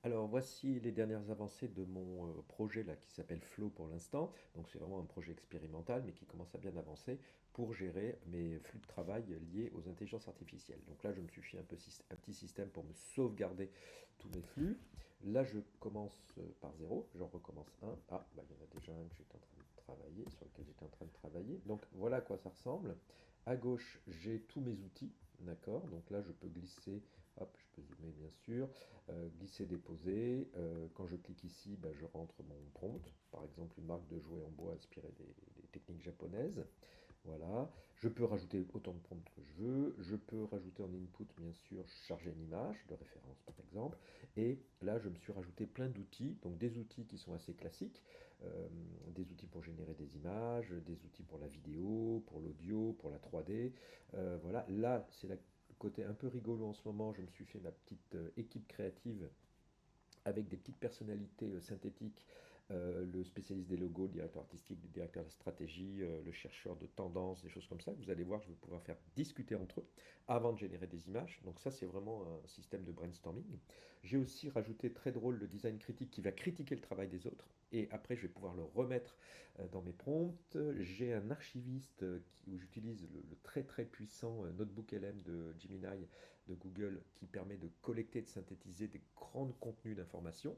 Alors voici les dernières avancées de mon projet là qui s'appelle Flow pour l'instant. Donc c'est vraiment un projet expérimental mais qui commence à bien avancer pour gérer mes flux de travail liés aux intelligences artificielles. Donc là je me suis fait un petit système pour me sauvegarder tous mes flux. Là je commence par zéro, j'en recommence un. Ah bah, il y en a déjà un que j'étais en train de travailler, sur lequel j'étais en train de travailler. Donc voilà à quoi ça ressemble. À gauche j'ai tous mes outils, d'accord? Donc là je peux glisser, hop je peux zoomer bien sûr. Glisser, déposer. Quand je clique ici, bah, je rentre mon prompt, par exemple une marque de jouets en bois inspirée des techniques japonaises. Voilà. Je peux rajouter autant de prompts que je veux. Je peux rajouter en input, bien sûr, charger une image de référence, par exemple. Et là, je me suis rajouté plein d'outils, donc des outils qui sont assez classiques, euh, des outils pour générer des images, des outils pour la vidéo, pour l'audio, pour la 3D. Voilà. Là, c'est le côté un peu rigolo en ce moment. Je me suis fait ma petite équipe créative avec des petites personnalités synthétiques, le spécialiste des logos, le directeur artistique, le directeur de la stratégie, le chercheur de tendances, des choses comme ça. Vous allez voir, je vais pouvoir faire discuter entre eux avant de générer des images. Donc ça, c'est vraiment un système de brainstorming. J'ai aussi rajouté très drôle le design critique qui va critiquer le travail des autres. Et après, je vais pouvoir le remettre dans mes prompts. J'ai un archiviste où j'utilise le très très puissant Notebook LM de Gemini de Google qui permet de collecter et de synthétiser des grands contenus d'informations.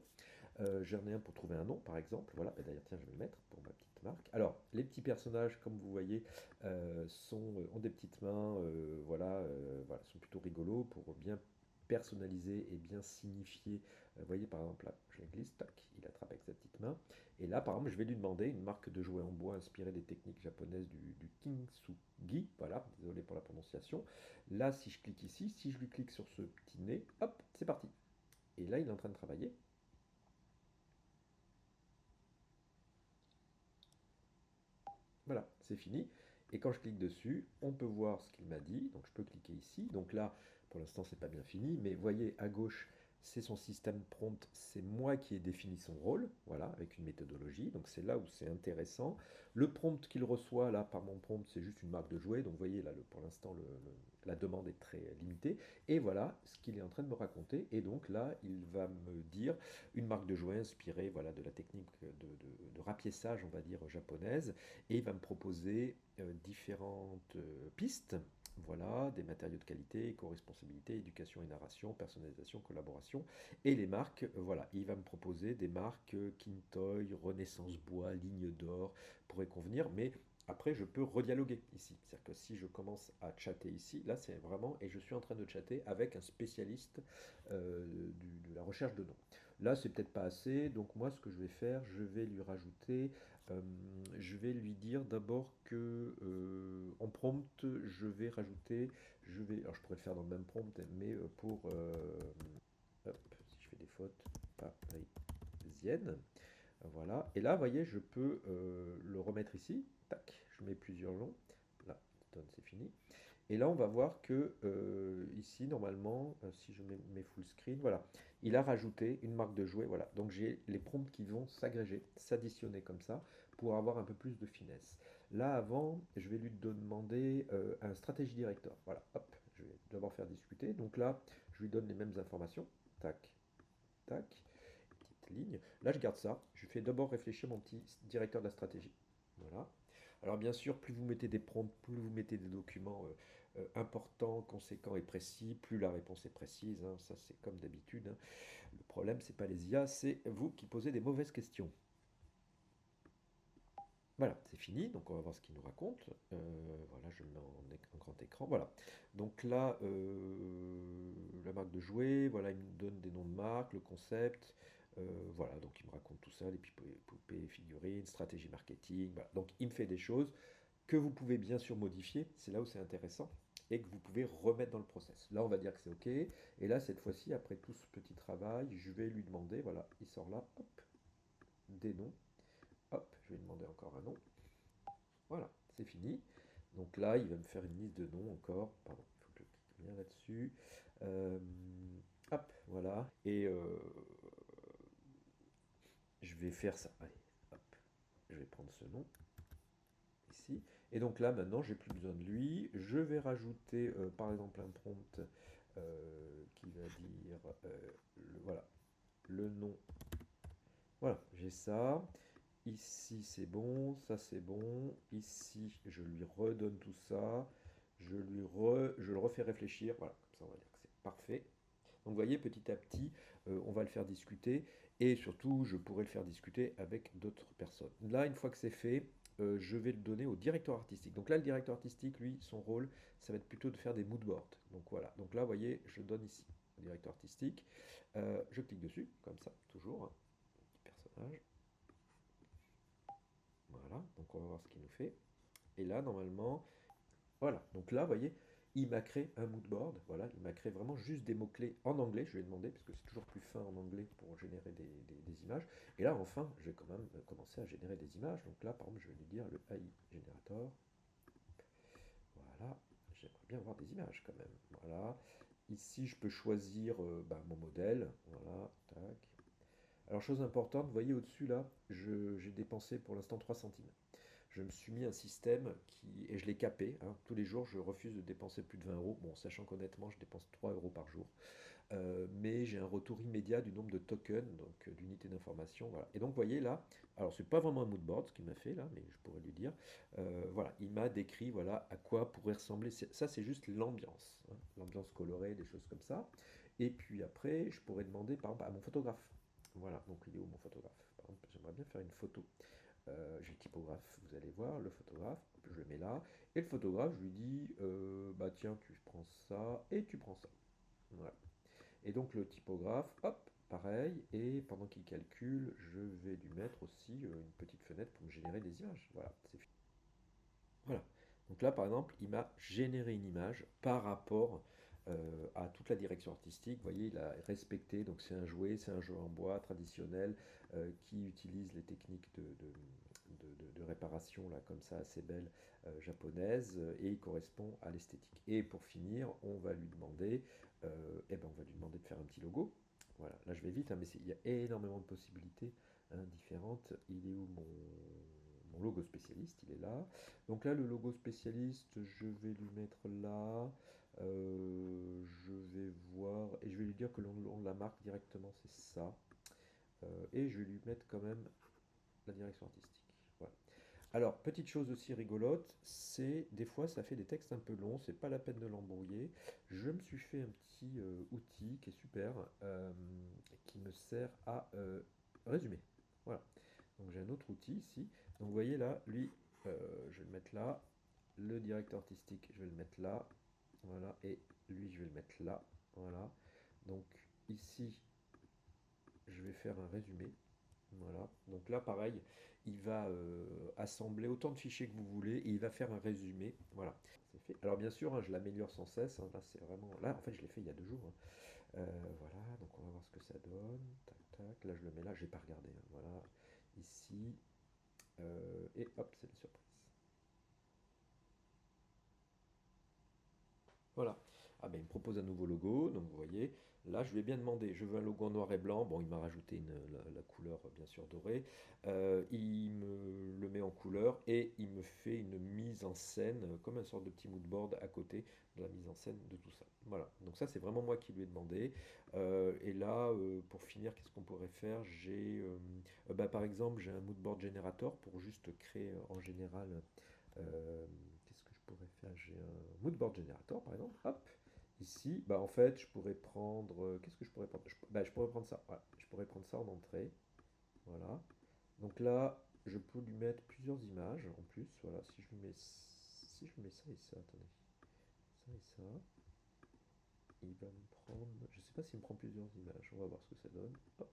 J'en ai un pour trouver un nom, par exemple. Voilà, et d'ailleurs, tiens, je vais le mettre pour ma petite marque. Alors, les petits personnages, comme vous voyez, ont des petites mains, voilà, sont plutôt rigolos pour bien personnaliser et bien signifier. Vous voyez, par exemple, là, je la glisse, tac, il attrape avec sa petite main. Et là, par exemple, je vais lui demander une marque de jouets en bois inspirée des techniques japonaises du kintsugi. Voilà, désolé pour la prononciation. Là, si je clique ici, si je lui clique sur ce petit nez, hop, c'est parti. Et là, il est en train de travailler. Voilà, c'est fini. Et quand je clique dessus, on peut voir ce qu'il m'a dit. Donc je peux cliquer ici. Donc là, pour l'instant, c'est pas bien fini. Mais voyez, à gauche, c'est son système prompt. C'est moi qui ai défini son rôle. Voilà, avec une méthodologie. Donc c'est là où c'est intéressant. Le prompt qu'il reçoit, là, par mon prompt, c'est juste une marque de jouet. Donc vous voyez, là, pour l'instant, la demande est très limitée. Et voilà ce qu'il est en train de me raconter. Et donc là, il va me dire une marque de jouet inspirée voilà, de la technique de rapiessage, on va dire, japonaise. Et il va me proposer différentes pistes. Voilà, des matériaux de qualité, éco-responsabilité, éducation et narration, personnalisation, collaboration. Et les marques, voilà, il va me proposer des marques Kintoy, Renaissance Bois, Ligne d'Or, pourraient convenir, mais après, je peux redialoguer ici. C'est-à-dire que si je commence à chatter ici, là, c'est vraiment, et je suis en train de chatter avec un spécialiste de la recherche de noms. Là, c'est peut-être pas assez, donc moi, ce que je vais faire, je vais lui rajouter euh, je vais lui dire d'abord que en prompt, je vais rajouter, alors je pourrais le faire dans le même prompt, mais hop, si je fais des fautes, parisienne, voilà. Et là, vous voyez, je peux le remettre ici, tac, je mets plusieurs longs, là, c'est fini. Et là, on va voir que ici, normalement, si je mets mes full screen, voilà, il a rajouté une marque de jouet. Voilà. Donc j'ai les prompts qui vont s'agréger, s'additionner comme ça, pour avoir un peu plus de finesse. Là, avant, je vais lui demander un stratégie director. Voilà, hop, je vais d'abord faire discuter. Donc là, je lui donne les mêmes informations. Tac, tac, petite ligne. Là, je garde ça. Je fais d'abord réfléchir mon petit directeur de la stratégie. Voilà. Alors bien sûr, plus vous mettez des prompts, plus vous mettez des documents importants, conséquents et précis, plus la réponse est précise, hein. Ça, c'est comme d'habitude, hein. Le problème, c'est pas les IA, c'est vous qui posez des mauvaises questions. Voilà, c'est fini. Donc on va voir ce qu'il nous raconte. Voilà, je le mets en grand écran. Voilà. Donc là, la marque de jouets, voilà, il me donne des noms de marques, le concept. Voilà, donc il me raconte tout ça, les poupées, figurines, stratégie marketing. Voilà. Donc il me fait des choses que vous pouvez bien sûr modifier, c'est là où c'est intéressant, et que vous pouvez remettre dans le process. Là, on va dire que c'est OK. Et là, cette fois-ci, après tout ce petit travail, je vais lui demander, voilà, il sort là, hop, des noms. Hop, je vais lui demander encore un nom. Voilà, c'est fini. Donc là, il va me faire une liste de noms encore. Pardon, il faut que je clique bien là-dessus. Euh, hop, voilà. Et je vais faire ça. Allez, hop, je vais prendre ce nom ici. Et donc là, maintenant, j'ai plus besoin de lui. Je vais rajouter, par exemple, un prompt qui va dire, voilà, le nom. Voilà, j'ai ça. Ici, c'est bon, ça c'est bon. Ici, je lui redonne tout ça. Je le refais réfléchir. Voilà, comme ça, on va dire que c'est parfait. Donc, vous voyez, petit à petit, on va le faire discuter. Et surtout, je pourrais le faire discuter avec d'autres personnes. Là, une fois que c'est fait, je vais le donner au directeur artistique. Donc là, le directeur artistique, lui, son rôle, ça va être plutôt de faire des mood boards. Donc voilà. Donc là, vous voyez, je donne ici au directeur artistique. Je clique dessus, comme ça, toujours, hein. Petit personnage. Voilà, donc on va voir ce qu'il nous fait. Et là, normalement, voilà. Donc là, vous voyez, il m'a créé un mood board. Voilà, il m'a créé vraiment juste des mots-clés en anglais. Je lui ai demandé, parce que c'est toujours plus fin en anglais pour générer des images. Et là, enfin, je vais quand même commencer à générer des images. Donc là, par exemple, je vais lui dire le AI Generator. Voilà, j'aimerais bien avoir des images quand même. Voilà. Ici, je peux choisir mon modèle. Voilà, tac. Alors, chose importante, vous voyez au-dessus là, j'ai dépensé pour l'instant 3 centimes. Je me suis mis un système et je l'ai capé, hein. Tous les jours, je refuse de dépenser plus de 20 euros. Bon, sachant qu'honnêtement, je dépense 3 euros par jour. Mais j'ai un retour immédiat du nombre de tokens, donc d'unités d'information. Voilà. Et donc, vous voyez là, alors c'est pas vraiment un mood board ce qu'il m'a fait là, mais je pourrais lui dire. Voilà, il m'a décrit voilà, à quoi pourrait ressembler. Ça, c'est juste l'ambiance, hein, l'ambiance colorée, des choses comme ça. Et puis après, je pourrais demander par exemple à mon photographe. Voilà, donc il est où mon photographe? Par exemple, j'aimerais bien faire une photo. J'ai le typographe, vous allez voir, le photographe, je le mets là. Et le photographe, je lui dis, bah tiens, tu prends ça et tu prends ça. Voilà. Et donc le typographe, hop, pareil, et pendant qu'il calcule, je vais lui mettre aussi une petite fenêtre pour me générer des images. Voilà, c'est fini. Voilà. Donc là, par exemple, il m'a généré une image par rapport à toute la direction artistique. Vous voyez, il a respecté, donc c'est un jouet en bois traditionnel qui utilise les techniques de réparation, là, comme ça, assez belles, japonaises, et il correspond à l'esthétique. Et pour finir, on va lui demander de faire un petit logo. Voilà, là je vais vite, hein, mais il y a énormément de possibilités hein, différentes. Il est où mon logo spécialiste? Il est là. Donc là, le logo spécialiste, je vais lui mettre là. Je vais voir et je vais lui dire que l'on la marque directement, c'est ça. Et je vais lui mettre quand même la direction artistique. Voilà. Alors, petite chose aussi rigolote, c'est des fois ça fait des textes un peu longs, c'est pas la peine de l'embrouiller. Je me suis fait un petit outil qui est super, qui me sert à résumer. Voilà. Donc j'ai un autre outil ici. Donc vous voyez là, lui, je vais le mettre là. Le directeur artistique, je vais le mettre là. Voilà. Et lui, je vais le mettre là. Voilà. Donc ici, je vais faire un résumé. Voilà. Donc là, pareil, il va assembler autant de fichiers que vous voulez et il va faire un résumé. Voilà. C'est fait. Alors bien sûr, hein, je l'améliore sans cesse, hein. Là, c'est vraiment. Là, en fait, je l'ai fait il y a 2 jours, hein. Voilà. Donc on va voir ce que ça donne. Tac, tac. Là, je le mets là. J'ai pas regardé, hein. Voilà. Ici. Et hop, c'est la surprise. Voilà. Ah ben, il me propose un nouveau logo, donc vous voyez, là je lui ai bien demandé, je veux un logo en noir et blanc, bon il m'a rajouté la couleur bien sûr dorée. Il me le met en couleur et il me fait une mise en scène, comme un sorte de petit mood board à côté de la mise en scène de tout ça. Voilà, donc ça c'est vraiment moi qui lui ai demandé. Et là, pour finir, qu'est-ce qu'on pourrait faire? Par exemple, j'ai un mood board generator pour juste créer en général. Qu'est-ce que je pourrais faire? J'ai un moodboard generator par exemple. Hop, ici, bah en fait, je pourrais prendre. Qu'est-ce que je pourrais prendre? Je pourrais prendre ça. Voilà. Je pourrais prendre ça en entrée. Voilà. Donc là, je peux lui mettre plusieurs images en plus. Voilà. Si je lui mets ça et ça, attendez. Ça et ça. Il va me prendre. Je sais pas s'il me prend plusieurs images. On va voir ce que ça donne. Hop.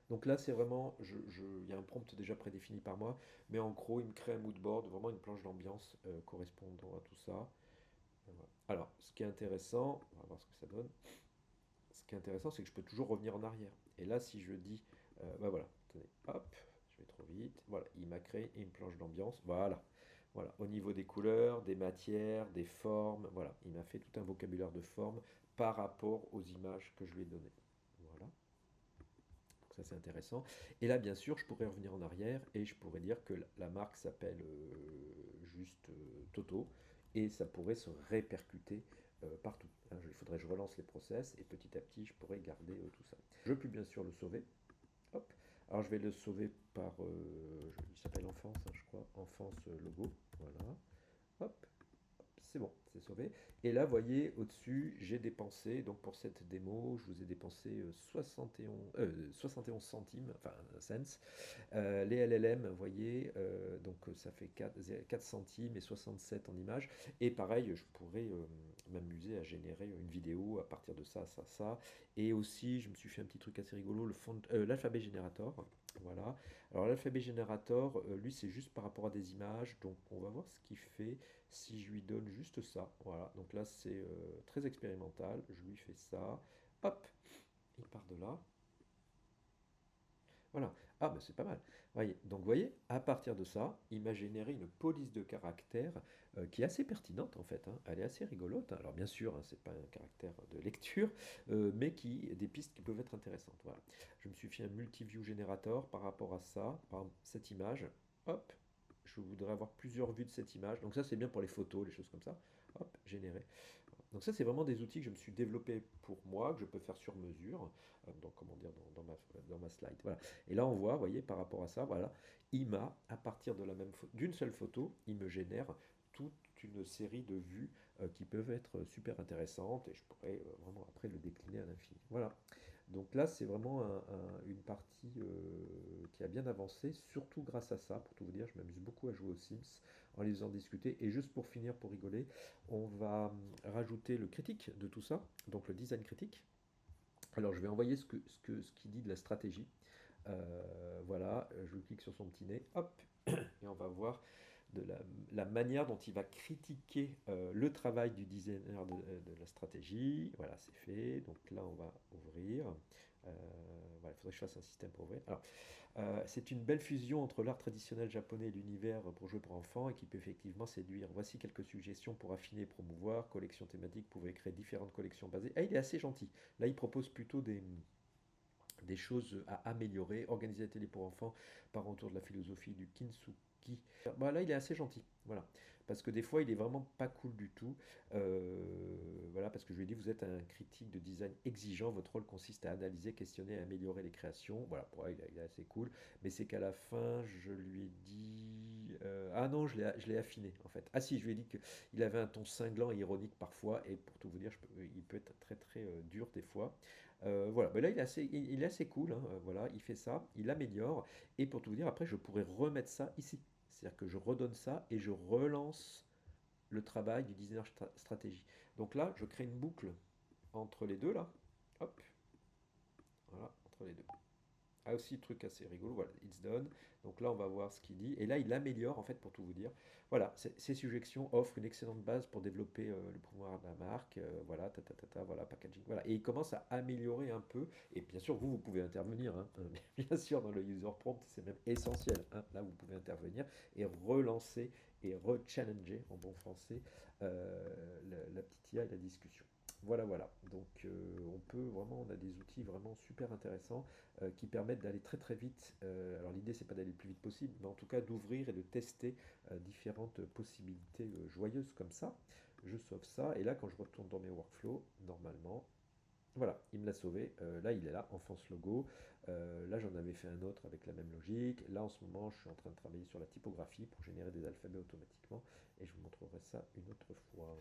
Donc là, c'est vraiment, il y a un prompt déjà prédéfini par moi, mais en gros, il me crée un mood board, vraiment une planche d'ambiance correspondant à tout ça. Et voilà. Alors, ce qui est intéressant, on va voir ce que ça donne. Ce qui est intéressant, c'est que je peux toujours revenir en arrière. Et là, si je dis, voilà, attendez, hop, je vais trop vite. Voilà, il m'a créé une planche d'ambiance. Voilà, voilà. Au niveau des couleurs, des matières, des formes, voilà, il m'a fait tout un vocabulaire de formes par rapport aux images que je lui ai données. Voilà. Donc ça c'est intéressant. Et là bien sûr je pourrais revenir en arrière et je pourrais dire que la marque s'appelle juste Toto et ça pourrait se répercuter partout, hein. Il faudrait que je relance les process et petit à petit, je pourrais garder tout ça. Je peux bien sûr le sauver. Hop. Alors, je vais le sauver par, il s'appelle Enfance, hein, je crois, Enfance logo. Voilà. Hop. C'est bon, c'est sauvé. Et là, vous voyez, au-dessus, j'ai dépensé, donc pour cette démo, je vous ai dépensé 71 centimes, enfin cents. Les LLM, vous voyez, donc ça fait 4 centimes et 67 en images. Et pareil, je pourrais m'amuser à générer une vidéo à partir de ça, ça, ça. Et aussi, je me suis fait un petit truc assez rigolo, l'alphabet générateur. Voilà. Alors l'alphabet générateur, lui, c'est juste par rapport à des images. Donc on va voir ce qu'il fait si je lui donne juste ça. Voilà. Donc là, c'est très expérimental. Je lui fais ça. Hop, il part de là. Voilà. Ah, bah c'est pas mal. Voyez. Donc, vous voyez, à partir de ça, il m'a généré une police de caractères qui est assez pertinente en fait, hein. Elle est assez rigolote. Alors, bien sûr, hein, c'est pas un caractère de lecture, mais qui des pistes qui peuvent être intéressantes. Voilà. Je me suis fait un multi-view générateur par rapport à ça, par exemple, cette image. Hop, je voudrais avoir plusieurs vues de cette image. Donc, ça, c'est bien pour les photos, les choses comme ça. Hop, générer. Donc ça, c'est vraiment des outils que je me suis développé pour moi, que je peux faire sur mesure, donc comment dire, dans ma slide. Voilà. Et là, on voit, vous voyez, par rapport à ça, voilà, il m'a, à partir de d'une seule photo, il me génère toute une série de vues qui peuvent être super intéressantes et je pourrais vraiment après le décliner à l'infini. Voilà. Donc là, c'est vraiment une partie qui a bien avancé, surtout grâce à ça, pour tout vous dire, je m'amuse beaucoup à jouer aux Sims en les faisant discuter. Et juste pour finir, pour rigoler, on va rajouter le critique de tout ça, donc le design critique. Alors je vais envoyer ce qu'il dit de la stratégie. Voilà, je clique sur son petit nez, hop, et on va voir de la manière dont il va critiquer le travail du designer de la stratégie. Voilà, c'est fait. Donc là, on va ouvrir. Voilà, il faudrait que je fasse un système pour ouvrir. Alors, c'est une belle fusion entre l'art traditionnel japonais et l'univers pour jouer pour enfants et qui peut effectivement séduire. Voici quelques suggestions pour affiner et promouvoir. Collection thématique, vous pouvez créer différentes collections basées. Ah, il est assez gentil. Là, il propose plutôt des choses à améliorer. Organiser des télé pour enfants par autour de la philosophie du kintsugi. Bah, là, il est assez gentil. Voilà. Parce que des fois, il est vraiment pas cool du tout. Voilà, parce que je lui ai dit, vous êtes un critique de design exigeant. Votre rôle consiste à analyser, questionner et améliorer les créations. Voilà, pour là, il est assez cool. Mais c'est qu'à la fin, je lui ai dit. Ah non, je l'ai affiné, en fait. Ah si, je lui ai dit qu'il avait un ton cinglant et ironique parfois. Et pour tout vous dire, il peut être très très dur des fois. Voilà, ben là il est assez cool, hein, voilà, il fait ça, il améliore, et pour tout vous dire, après je pourrais remettre ça ici. C'est-à-dire que je redonne ça et je relance le travail du designer stratégie. Donc là, je crée une boucle entre les deux, là, hop, voilà, entre les deux. Ah aussi, truc assez rigolo, voilà, it's done. Donc là, on va voir ce qu'il dit. Et là, il améliore, en fait, pour tout vous dire. Voilà, ces suggestions offrent une excellente base pour développer le pouvoir de la marque. Voilà, voilà, packaging. Voilà. Et il commence à améliorer un peu. Et bien sûr, vous pouvez intervenir, hein, bien sûr, dans le user prompt, c'est même essentiel, hein. Là, vous pouvez intervenir et relancer et re-challenger, en bon français, la petite IA et la discussion. Voilà, voilà. Donc, on peut vraiment, on a des outils vraiment super intéressants qui permettent d'aller très très vite. Alors l'idée c'est pas d'aller le plus vite possible, mais en tout cas d'ouvrir et de tester différentes possibilités joyeuses comme ça. Je sauve ça et là quand je retourne dans mes workflows, normalement, voilà, il me l'a sauvé. Là il est là, Enfance Logo. Là j'en avais fait un autre avec la même logique. Là en ce moment je suis en train de travailler sur la typographie pour générer des alphabets automatiquement et je vous montrerai ça une autre fois.